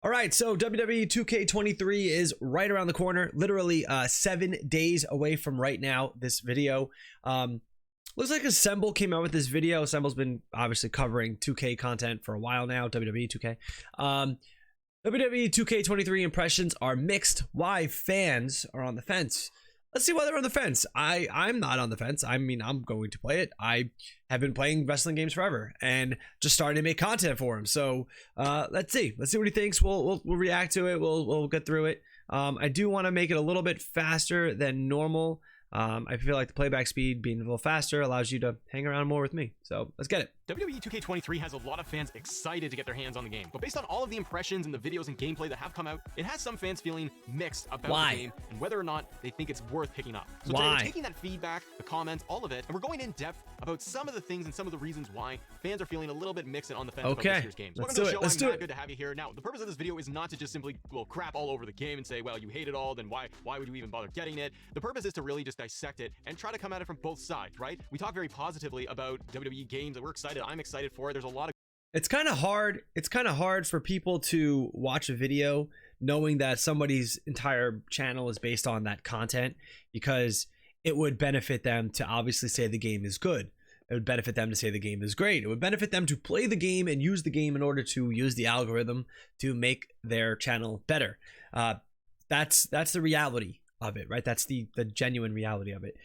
All right, so WWE 2k23 is right around the corner, literally 7 days away from right now, this video. Looks like Assemble came out with this video. Assemble's been obviously covering 2K content for a while now, WWE 2K. WWE 2k23 impressions are mixed. Why fans are on the fence? Let's see why they're on the fence. I'm not on the fence. I mean, I'm going to play it. I have been playing wrestling games forever and just starting to make content for him. So let's see what he thinks. We'll react to it. We'll get through it. I do want to make it a little bit faster than normal. I feel like the playback speed being a little faster allows you to hang around more with me. So let's get it. WWE 2k23 has a lot of fans excited to get their hands on the game, but based on all of the impressions and the videos and gameplay that have come out, it has some fans feeling mixed about the game and whether or not they think it's worth picking up. So today we're taking that feedback, the comments, all of it, and we're going in depth about some of the things and some of the reasons why fans are feeling a little bit mixed and on the fence about this year's game. So let's do it. Let's do it. Good to have you here. Now, the purpose of this video is not to just simply crap all over the game and say, well, you hate it all, then why would you even bother getting it? The purpose is to really just dissect it and try to come at it from both sides, right? We talk very positively about WWE games, and we're excited. I'm excited for it. There's a lot of It's kind of hard for people to watch a video knowing that somebody's entire channel is based on that content, because it would benefit them to obviously say the game is good. It would benefit them to say the game is great. It would benefit them to play the game and use the game in order to use the algorithm to make their channel better. That's the reality of it, right? That's the genuine reality of it.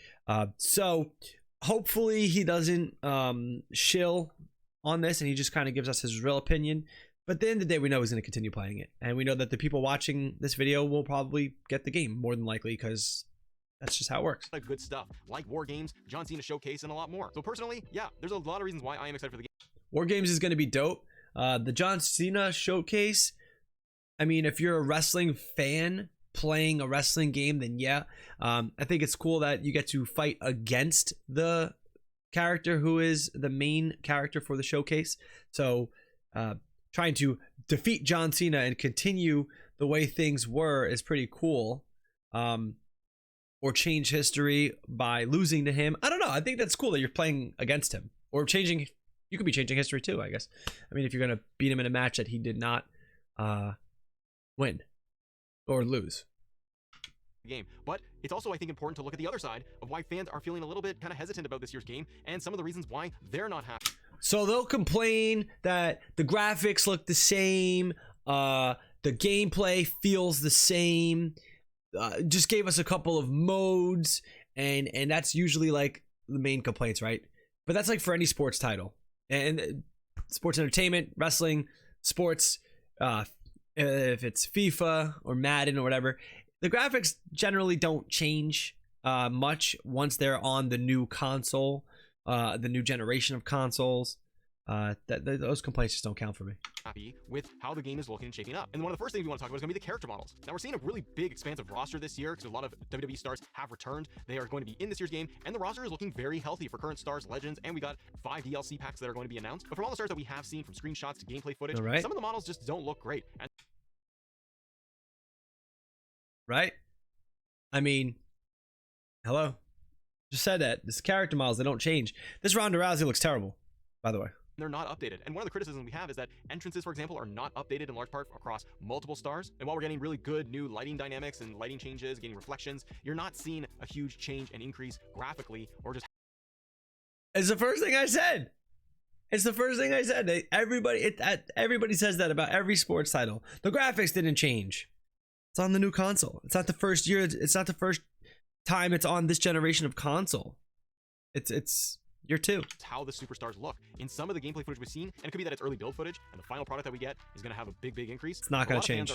So hopefully he doesn't shill on this and he just kind of gives us his real opinion. But at the end of the day, we know he's going to continue playing it, and we know that the people watching this video will probably get the game more than likely, because that's just how it works. Good stuff like War Games, John Cena Showcase, and a lot more. So personally, yeah, there's a lot of reasons why I am excited for the game. War Games is going to be dope. The John Cena Showcase, I mean, if you're a wrestling fan playing a wrestling game, then yeah, I think it's cool that you get to fight against the character who is the main character for the showcase. So trying to defeat John Cena and continue the way things were is pretty cool. Or change history by losing to him. I don't know. I think that's cool that you're playing against him, or changing. You could be changing history too, I guess. I mean, if you're gonna beat him in a match that he did not win or lose. Game, but it's also, I think, important to look at the other side of why fans are feeling a little bit kind of hesitant about this year's game, and some of the reasons why they're not happy. So they'll complain that the graphics look the same, the gameplay feels the same. Just gave us a couple of modes, and that's usually like the main complaints, right? But that's like for any sports title, and sports entertainment, wrestling, sports, if it's FIFA or Madden or whatever, the graphics generally don't change much once they're on the new console, the new generation of consoles. Those complaints just don't count for me. Happy with how the game is looking and shaping up. And one of the first things we want to talk about is going to be the character models. Now, we're seeing a really big expansive roster this year because a lot of WWE stars have returned. They are going to be in this year's game, and the roster is looking very healthy for current stars, legends, and we got 5 DLC packs that are going to be announced. But from all the stars that we have seen, from screenshots to gameplay footage, some of the models just don't look great. Right? I mean, hello? Just said that. This character models, they don't change. This Ronda Rousey looks terrible, by the way. They're not updated. And one of the criticisms we have is that entrances, for example, are not updated in large part across multiple stars. And while we're getting really good new lighting dynamics and lighting changes, getting reflections, you're not seeing a huge change and increase graphically or just... It's the first thing I said. It's the first thing I said. Everybody says that about every sports title. The graphics didn't change. It's on the new console. It's not the first year. It's not the first time it's on this generation of console. It's year 2. It's how the superstars look in some of the gameplay footage we've seen, and it could be that it's early build footage, and the final product that we get is going to have a big increase. It's not going to change.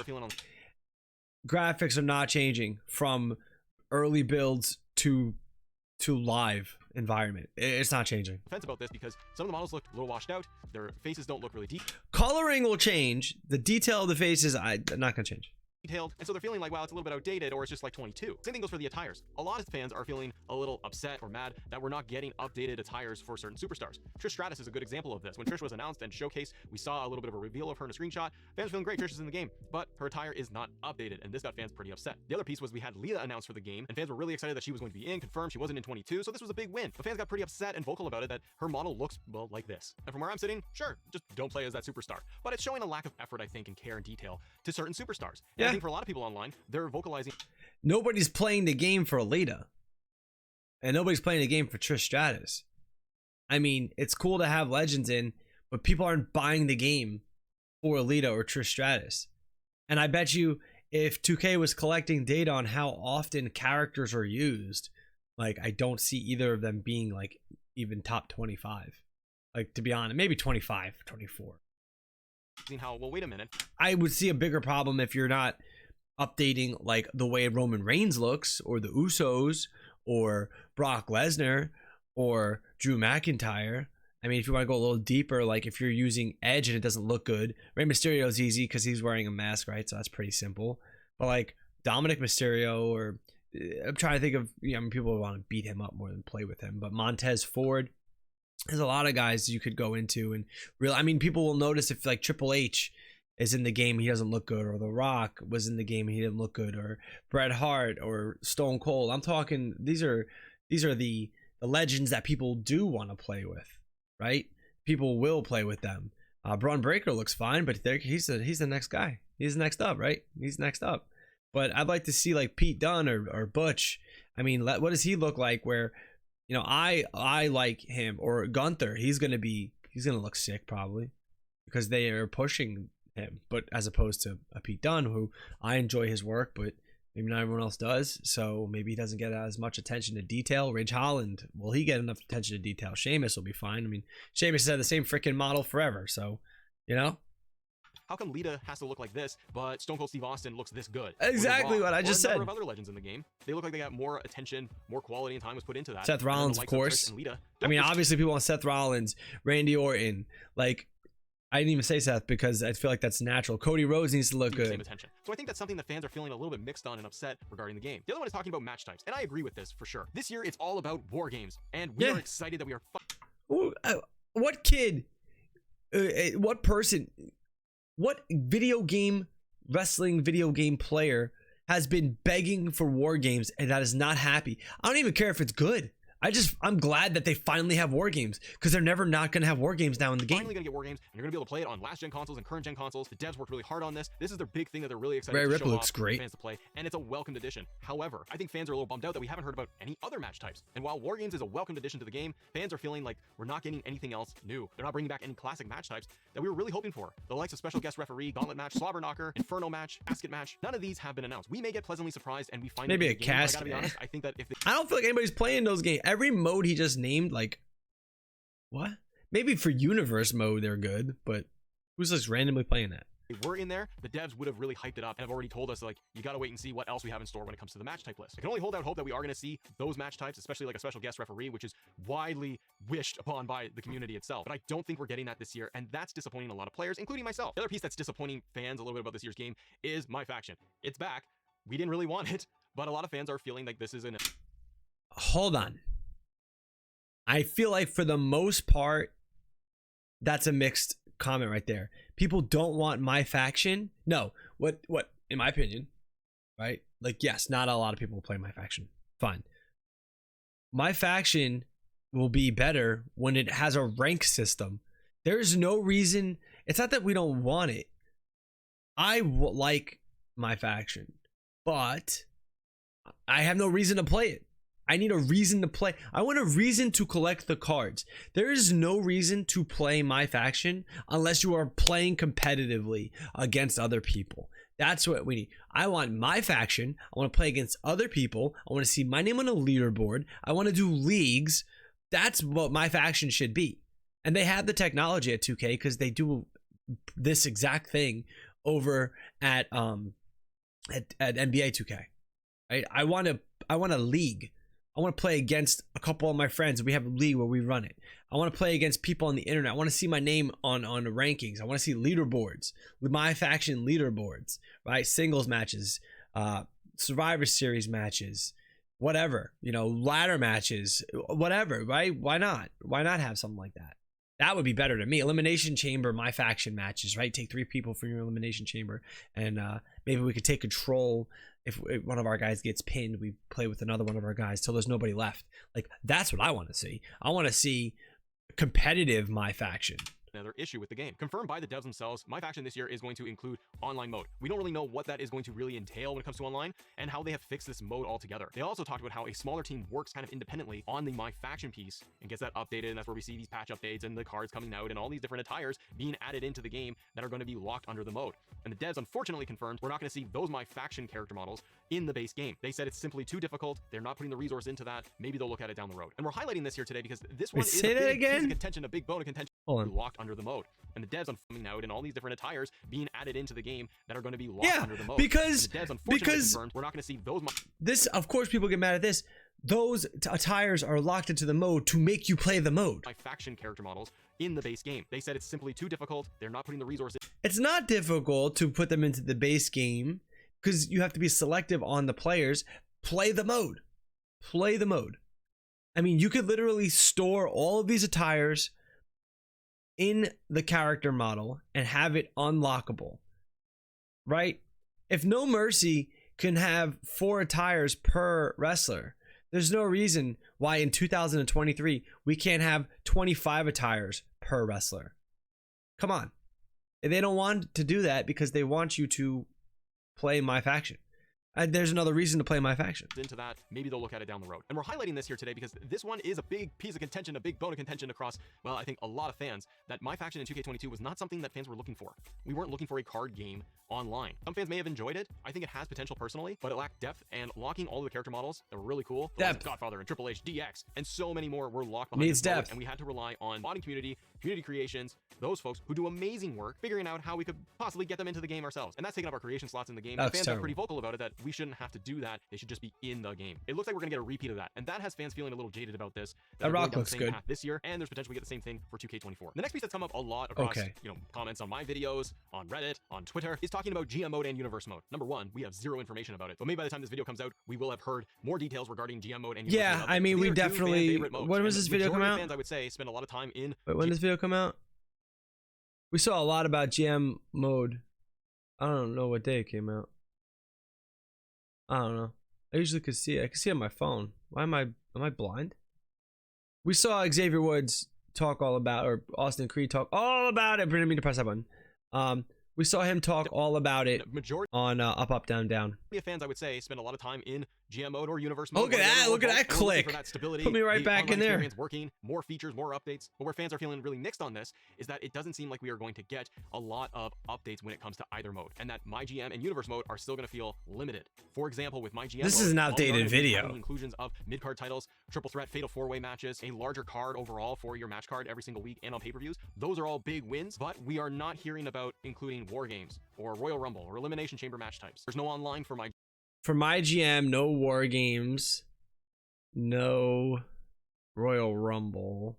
Graphics are not changing from early builds to live environment. It's not changing. Defense about this because some of the models look a little washed out. Their faces don't look really deep. Coloring will change. The detail of the faces, I'm not going to change. detailed, and so they're feeling like, wow, it's a little bit outdated, or it's just like 22. Same thing goes for the attires. A lot of fans are feeling a little upset or mad that we're not getting updated attires for certain superstars. Trish Stratus is a good example of this. When Trish was announced and showcased, we saw a little bit of a reveal of her in a screenshot. Fans are feeling great, Trish is in the game, but her attire is not updated, and this got fans pretty upset. The other piece was we had Leah announced for the game, and fans were really excited that she was going to be in, confirmed she wasn't in 22, so this was a big win. But fans got pretty upset and vocal about it that her model looks, well, like this. And from where I'm sitting, sure, just don't play as that superstar. But it's showing a lack of effort, I think, and care and detail to certain superstars. And I think for a lot of people online, they're vocalizing. Nobody's playing the game for Alita. And nobody's playing the game for Trish Stratus. I mean, it's cool to have legends in, but people aren't buying the game for Alita or Trish Stratus. And I bet you if 2K was collecting data on how often characters are used, like, I don't see either of them being like even top 25. Like, to be honest, maybe 25, 24. How, well, wait a minute. I would see a bigger problem if you're not updating like the way Roman Reigns looks, or the Usos, or Brock Lesnar, or Drew McIntyre. I mean, if you want to go a little deeper, like if you're using Edge and it doesn't look good, Rey Mysterio is easy because he's wearing a mask, right? So that's pretty simple. But like Dominic Mysterio, or I'm trying to think of, you know, people want to beat him up more than play with him, but Montez Ford. There's a lot of guys you could go into and real. I mean, people will notice if like Triple H is in the game, he doesn't look good, or The Rock was in the game, he didn't look good, or Bret Hart or Stone Cold. I'm talking, these are the legends that people do want to play with, right? People will play with them. Braun Breaker looks fine, but he's the next guy. He's next up, right? He's next up. But I'd like to see like Pete Dunne or Butch. I mean, what does he look like? Where, you know, I like him, or Gunther. He's gonna look sick probably because they are pushing him. But as opposed to a Pete Dunne, who I enjoy his work, but maybe not everyone else does. So maybe he doesn't get as much attention to detail. Ridge Holland, will he get enough attention to detail? Sheamus will be fine. I mean, Sheamus has had the same freaking model forever. So, you know. How come Lita has to look like this, but Stone Cold Steve Austin looks this good? Exactly what I just said. A number of other legends in the game, they look like they got more attention, more quality, and time was put into that. Seth Rollins, of course. I mean, obviously people want Seth Rollins, Randy Orton. Like, I didn't even say Seth because I feel like that's natural. Cody Rhodes needs to look good. Same attention. So I think that's something that fans are feeling a little bit mixed on and upset regarding the game. The other one is talking about match types, and I agree with this for sure. This year, it's all about war games, and we are excited that we are. What kid? What person? What wrestling video game player has been begging for war games and that is not happy? I don't even care if it's good. I'm glad that they finally have war games, because they're never not going to have war games now in the game. Finally going to get war games, and you're going to be able to play it on last gen consoles and current gen consoles. The devs worked really hard on this. This is their big thing that they're really excited to show off for fans to play, and it's a welcomed addition. However, I think fans are a little bummed out that we haven't heard about any other match types. And while war games is a welcomed addition to the game, fans are feeling like we're not getting anything else new. They're not bringing back any classic match types that we were really hoping for. The likes of special guest referee, gauntlet match, slobber knocker, inferno match, basket match. None of these have been announced. We may get pleasantly surprised and we find maybe a casket. I gotta be honest, I think that if I don't feel like anybody's playing those games. Every mode he just named, like, what? Maybe for universe mode they're good, but who's just randomly playing that? If we're in there, the devs would have really hyped it up and have already told us, like, you gotta wait and see what else we have in store when it comes to the match type list. I can only hold out hope that we are gonna see those match types, especially like a special guest referee, which is widely wished upon by the community itself. But I don't think we're getting that this year, and that's disappointing a lot of players, including myself. The other piece that's disappointing fans a little bit about this year's game is MyFaction. It's back. We didn't really want it, but a lot of fans are feeling like this is an... Hold on. I feel like for the most part, that's a mixed comment right there. People don't want MyFaction. No, what in my opinion, right? Like, yes, not a lot of people will play MyFaction. Fine. MyFaction will be better when it has a rank system. There's no reason. It's not that we don't want it. I like MyFaction, but I have no reason to play it. I need a reason to play. I want a reason to collect the cards. There is no reason to play MyFaction unless you are playing competitively against other people. That's what we need. I want MyFaction. I want to play against other people. I want to see my name on a leaderboard. I want to do leagues. That's what MyFaction should be. And they have the technology at 2K because they do this exact thing over at NBA 2K. Right? I want a league. I want to play against a couple of my friends. We have a league where we run it. I want to play against people on the internet. I want to see my name on the rankings. I want to see leaderboards, MyFaction leaderboards, right? Singles matches, Survivor Series matches, whatever, you know, ladder matches, whatever, right? Why not? Why not have something like that? That would be better to me. Elimination Chamber, MyFaction matches, right? Take 3 people from your Elimination Chamber, and maybe we could take control. If one of our guys gets pinned, we play with another one of our guys till there's nobody left. Like, that's what I want to see. I want to see competitive MyFaction. Another issue with the game. Confirmed by the devs themselves, MyFaction this year is going to include online mode. We don't really know what that is going to really entail when it comes to online and how they have fixed this mode altogether. They also talked about how a smaller team works kind of independently on the MyFaction piece and gets that updated, and that's where we see these patch updates and the cards coming out and all these different attires being added into the game that are going to be locked under the mode. And the devs unfortunately confirmed we're not going to see those MyFaction character models in the base game. They said it's simply too difficult. They're not putting the resource into that. Maybe they'll look at it down the road. And we're highlighting this here today because this one is a big piece of contention, a big bone of contention. Locked under the mode, and the devs on coming out and all these different attires being added into the game that are going to be locked under the mode. Because we're not going to see those. This, of course, people get mad at this. Those attires are locked into the mode to make you play the mode. MyFaction character models in the base game. They said it's simply too difficult. They're not putting the resources. It's not difficult to put them into the base game because you have to be selective on the players. Play the mode. Play the mode. I mean, you could literally store all of these attires in the character model and have it unlockable, right? If No Mercy can have 4 attires per wrestler, there's no reason why in 2023 we can't have 25 attires per wrestler. Come on. They don't want to do that because they want you to play MyFaction. There's another reason to play MyFaction. Into that, maybe they'll look at it down the road. And we're highlighting this here today because this one is a big piece of contention, a big bone of contention across, well, I think a lot of fans, that MyFaction in 2K22 was not something that fans were looking for. We weren't looking for a card game online. Some fans may have enjoyed it. I think it has potential personally, but it lacked depth, and locking all of the character models that were really cool. Depth. Godfather and Triple H, DX, and so many more were locked behind Needs depth. And we had to rely on modding community creations, those folks who do amazing work figuring out how we could possibly get them into the game ourselves. And that's taking up our creation slots in the game. And fans are pretty vocal about it that we shouldn't have to do that. They should just be in the game. It looks like we're gonna get a repeat of that, and that has fans feeling a little jaded about this. That rock looks good this year, and there's potential we get the same thing for 2K24. The next piece that's come up a lot across comments on my videos, on Reddit, on Twitter, is talking about GM mode and universe mode. Number one, we have zero information about it, but maybe by the time this video comes out, we will have heard more details regarding GM mode and universe mode. I mean, we definitely. When was this video come out? Fans, I would say, spend a lot of time in. Wait, when did this video come out? We saw a lot about GM mode. I don't know what day it came out. I don't know. I usually could see it. I can see it on my phone. Why am I blind? We saw Xavier Woods talk all about, or Austin Creed talk all about it. I didn't mean to press that button. We saw him talk all about it on up, up, down, down. Fans, I would say, spend a lot of time in GM mode or universe mode. Look at that! Look at that click! Put me right back in there. Working, more features, more updates. But where fans are feeling really mixed on this is that it doesn't seem like we are going to get a lot of updates when it comes to either mode, and that MyGM and universe mode are still going to feel limited. For example, with MyGM, this is an outdated video. Inclusions of mid-card titles, triple threat, fatal 4-way matches, a larger card overall for your match card every single week, and on pay-per-views. Those are all big wins, but we are not hearing about including war games or Royal Rumble or Elimination Chamber match types. There's no online for MyGM, no war games, no Royal Rumble.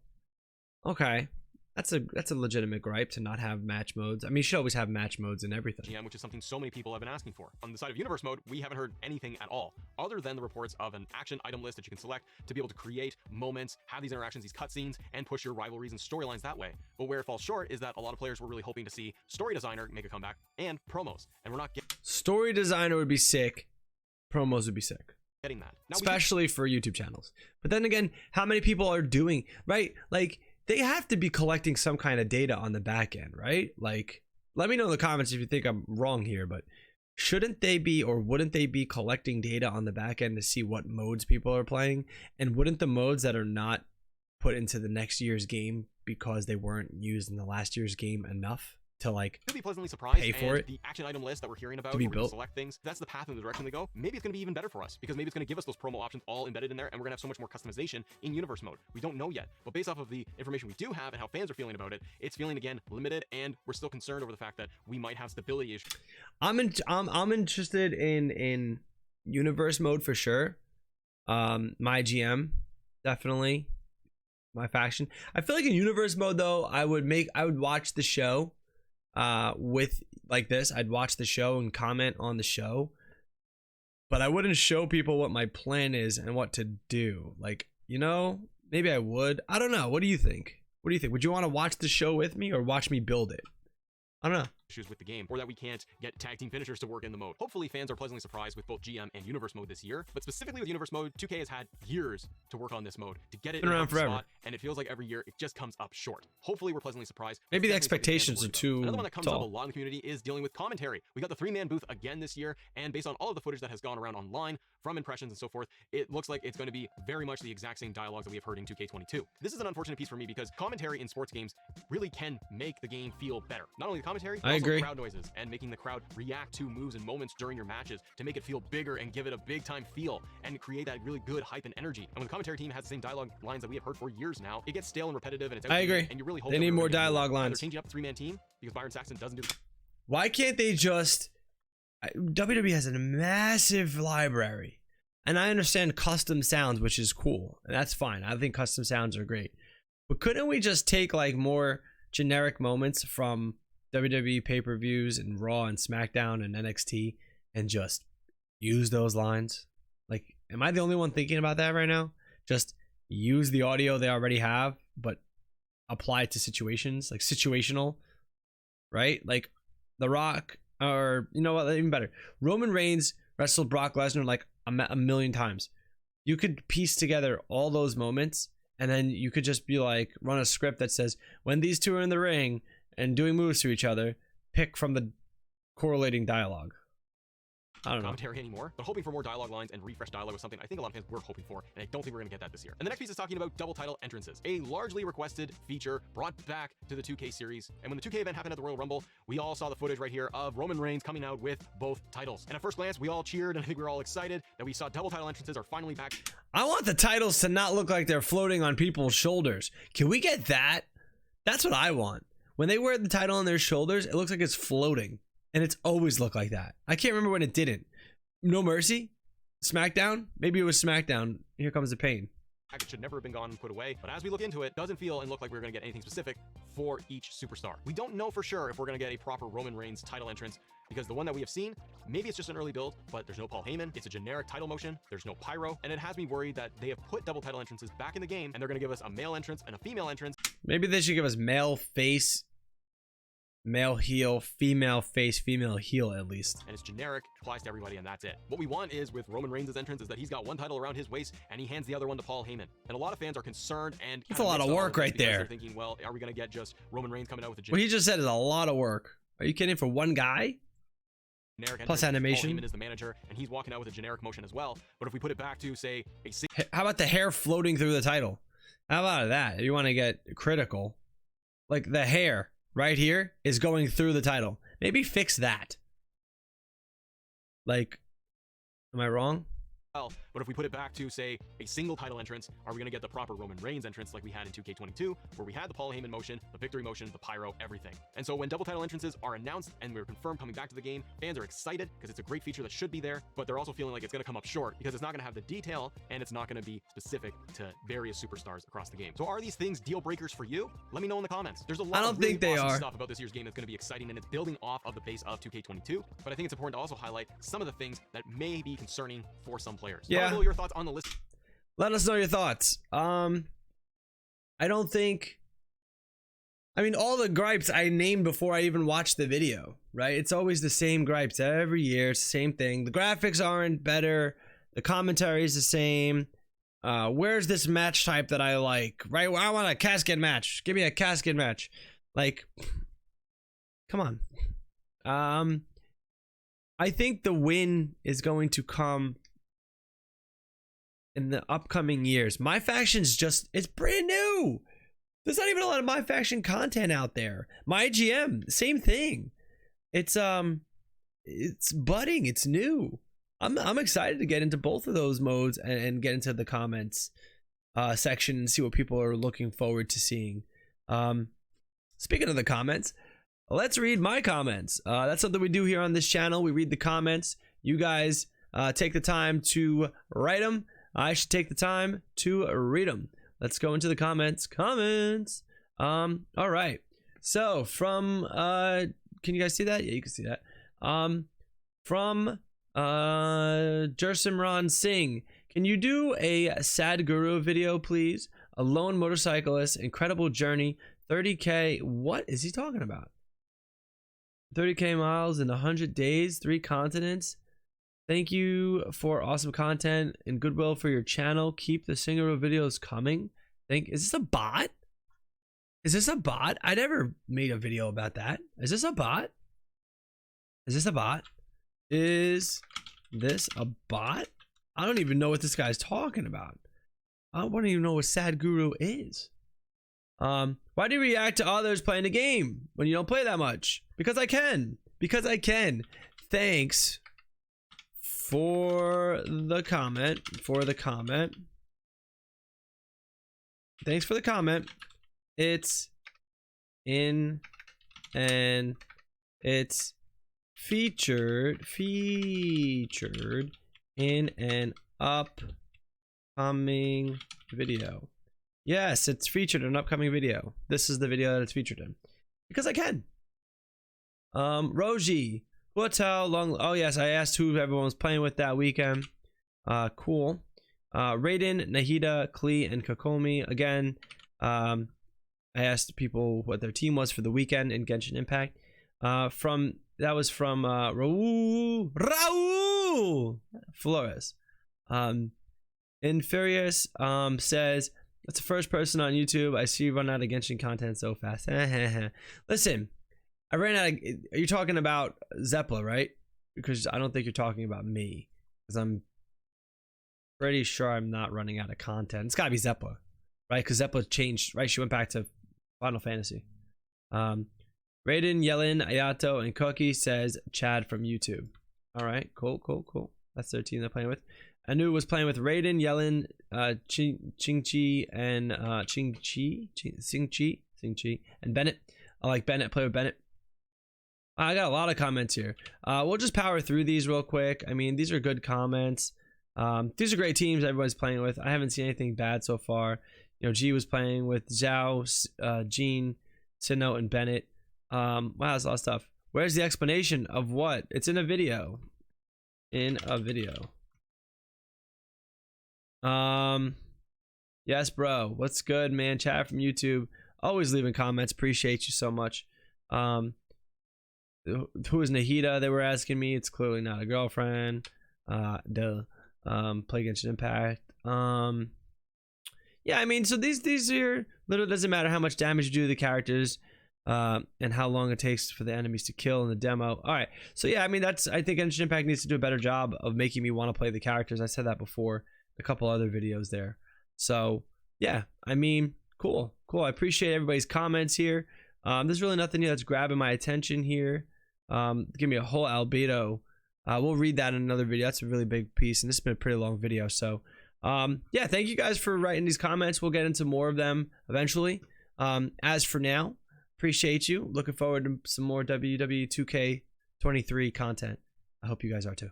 Okay, that's a legitimate gripe to not have match modes. I mean, you should always have match modes and everything. GM, which is something so many people have been asking for. On the side of universe mode, we haven't heard anything at all, other than the reports of an action item list that you can select to be able to create moments, have these interactions, these cutscenes, and push your rivalries and storylines that way. But where it falls short is that a lot of players were really hoping to see story designer make a comeback and promos, and we're not getting. Story designer would be sick. Promos would be sick. Getting that. Now, especially for YouTube channels. But then again, how many people are doing, right? Like, they have to be collecting some kind of data on the back end, right? Like, let me know in the comments if you think I'm wrong here, but shouldn't they be, or wouldn't they be collecting data on the back end to see what modes people are playing? And wouldn't the modes that are not put into the next year's game because they weren't used in the last year's game enough to like be pleasantly surprised pay for it? The action item list that we're hearing about to be built. Select things. That's the path and the direction they go. Maybe it's going to be even better for us because maybe it's going to give us those promo options all embedded in there, and we're going to have so much more customization in universe mode. We don't know yet, but based off of the information we do have and how fans are feeling about it, it's feeling again limited, and we're still concerned over the fact that we might have stability issues. I'm interested in universe mode for sure, MyGM, definitely. MyFaction. I feel like in universe mode though, I would watch the show with like this. I'd watch the show and comment on the show, but I wouldn't show people what my plan is and what to do. Like, you know, maybe I would. I don't know. What do you think? What do you think? Would you want to watch the show with me or watch me build it? I don't know. Issues with the game, or that we can't get tag team finishers to work in the mode. Hopefully fans are pleasantly surprised with both GM and universe mode this year, but specifically with universe mode, 2K has had years to work on this mode to get it been around forever, spot, and it feels like every year it just comes up short. Hopefully we're pleasantly surprised. Maybe the expectations are too Another one that comes up a tall. lot in the community is dealing with commentary. We got the 3-man booth again this year, and based on all of the footage that has gone around online from impressions and so forth, it looks like it's going to be very much the exact same dialogues that we have heard in 2K22. This is an unfortunate piece for me because commentary in sports games really can make the game feel better. Not only the commentary, but also crowd noises and making the crowd react to moves and moments during your matches to make it feel bigger and give it a big time feel and create that really good hype and energy. And when the commentary team has the same dialogue lines that we have heard for years now, it gets stale and repetitive, and it's outdated. I agree. And you really hope they need more dialogue lines. They're changing up the 3-man team because Byron Saxton doesn't do. Why can't they just? WWE has a massive library, and I understand custom sounds, which is cool, and that's fine. I think custom sounds are great, but couldn't we just take like more generic moments from WWE pay-per-views and Raw and SmackDown and NXT and just use those lines? Like, am I the only one thinking about that right now? Just use the audio they already have, but apply it to situations, like situational, right? Like The Rock, or you know what, even better, Roman Reigns wrestled Brock Lesnar like a million times. You could piece together all those moments, and then you could just be like, run a script that says, when these two are in the ring and doing moves to each other, pick from the correlating dialogue. I don't know. Commentary anymore, but hoping for more dialogue lines and refresh dialogue was something I think a lot of fans were hoping for, and I don't think we're going to get that this year. And the next piece is talking about double title entrances, a largely requested feature brought back to the 2K series. And when the 2K event happened at the Royal Rumble, we all saw the footage right here of Roman Reigns coming out with both titles. And at first glance, we all cheered, and I think we were all excited that we saw double title entrances are finally back. I want the titles to not look like they're floating on people's shoulders. Can we get that? That's what I want. When they wear the title on their shoulders, it looks like it's floating, and it's always looked like that. I can't remember when it didn't. No Mercy? SmackDown? Maybe it was SmackDown. Here comes the pain. It should never have been gone and put away, but as we look into it, doesn't feel and look like we're going to get anything specific for each superstar. We don't know for sure if we're going to get a proper Roman Reigns title entrance, because the one that we have seen, maybe it's just an early build, but there's no Paul Heyman, it's a generic title motion, there's no pyro, and it has me worried that they have put double title entrances back in the game, and they're going to give us a male entrance and a female entrance. Maybe they should give us male face, male heel, female face, female heel at least. And it's generic, applies to everybody, and that's it. What we want is, with Roman Reigns' entrance, is that he's got one title around his waist and he hands the other one to Paul Heyman. And a lot of fans are concerned, and it's a lot of work right there. They're thinking, well, are we going to get just Roman Reigns coming out with a what he just said is a lot of work. Are you kidding? For one guy? Plus animation. Paul Heyman is the manager, and he's walking out with a generic motion as well. But if we put it back to, say, how about the hair floating through the title? How about that? You want to get critical, like the hair right here is going through the title. Maybe fix that. Like, am I wrong? But if we put it back to, say, a single title entrance, are we going to get the proper Roman Reigns entrance like we had in 2K22, where we had the Paul Heyman motion, the victory motion, the pyro, everything? And so when double title entrances are announced and we're confirmed coming back to the game, fans are excited because it's a great feature that should be there, but they're also feeling like it's going to come up short because it's not going to have the detail and it's not going to be specific to various superstars across the game. So are these things deal breakers for you? Let me know in the comments. There's a lot of really awesome stuff about this year's game that's going to be exciting, and it's building off of the base of 2K22, but I think it's important to also highlight some of the things that may be concerning for some players. Yeah. Your thoughts on the list? Let us know your thoughts. I don't think, I mean, all the gripes I named before I even watched the video, right? It's always the same gripes every year. It's the same thing. The graphics aren't better. The commentary is the same. Where's this match type that I like, right? I want a casket match. Give me a casket match. Like, come on. I think the win is going to come in the upcoming years. MyFaction's just, it's brand new. There's not even a lot of MyFaction content out there. MyGM, same thing. It's budding, it's new. I'm excited to get into both of those modes and get into the comments section and see what people are looking forward to seeing. Speaking of the comments, let's read my comments. That's something we do here on this channel. We read the comments. You guys take the time to write them. I should take the time to read them. Let's go into the comments. All right. So from can you guys see that? Yeah, you can see that. From Jersimran Singh, can you do a Sadhguru video, please? A lone motorcyclist, incredible journey, 30K. What is he talking about? 30K miles in 100 days, 3 continents. Thank you for awesome content and goodwill for your channel. Keep the Singuru videos coming. Is this a bot? Is this a bot? I never made a video about that. Is this a bot? Is this a bot? Is this a bot? I don't even know what this guy's talking about. I don't even know what Sadhguru is. Why do you react to others playing the game when you don't play that much? Because I can. Because I can. Thanks for the comment. Thanks for the comment. It's in and it's featured in an upcoming video. Yes, it's featured in an upcoming video. This is the video that it's featured in. Because I can. Roji, hotel long. Oh yes, I asked who everyone was playing with that weekend. Cool. Raiden, Nahida, Klee, and Kokomi. Again, I asked people what their team was for the weekend in Genshin Impact. That was from Raul Flores. Infurious says, that's the first person on YouTube I see run out of Genshin content so fast. Listen, I ran out of, are you talking about Zeppla, right? Because I don't think you're talking about me, because I'm pretty sure I'm not running out of content. It's gotta be Zeppla, right? Because Zeppla changed, right? She went back to Final Fantasy. Raiden, Yelin, Ayato, and Cookie says Chad from YouTube. All right, cool. That's their team they're playing with. Anu was playing with Raiden, Yelin, Qingqi, and Xingqi, and Bennett. I like Bennett. Play with Bennett. I got a lot of comments here. We'll just power through these real quick. I mean, these are good comments. These are great teams everybody's playing with. I haven't seen anything bad so far. You know, G was playing with Zhao, Jean, Sinnoh, and Bennett. Wow, that's a lot of stuff. Where's the explanation of what? It's in a video. Yes, bro. What's good, man? Chat from YouTube. Always leaving comments. Appreciate you so much. Who is Nahida? They were asking me. It's clearly not a girlfriend. Play Genshin Impact. Yeah, I mean, so these are literally, doesn't matter how much damage you do to the characters, and how long it takes for the enemies to kill in the demo. All right, so yeah, I mean, I think Genshin Impact needs to do a better job of making me want to play the characters. I said that before, a couple other videos there. So yeah, I mean, cool. I appreciate everybody's comments here. There's really nothing that's grabbing my attention here. Give me a whole albedo. We'll read that in another video. That's a really big piece, and this has been a pretty long video. So yeah, thank you guys for writing these comments. We'll get into more of them eventually. As for now, appreciate you. Looking forward to some more WWE 2k23 content. I hope you guys are too.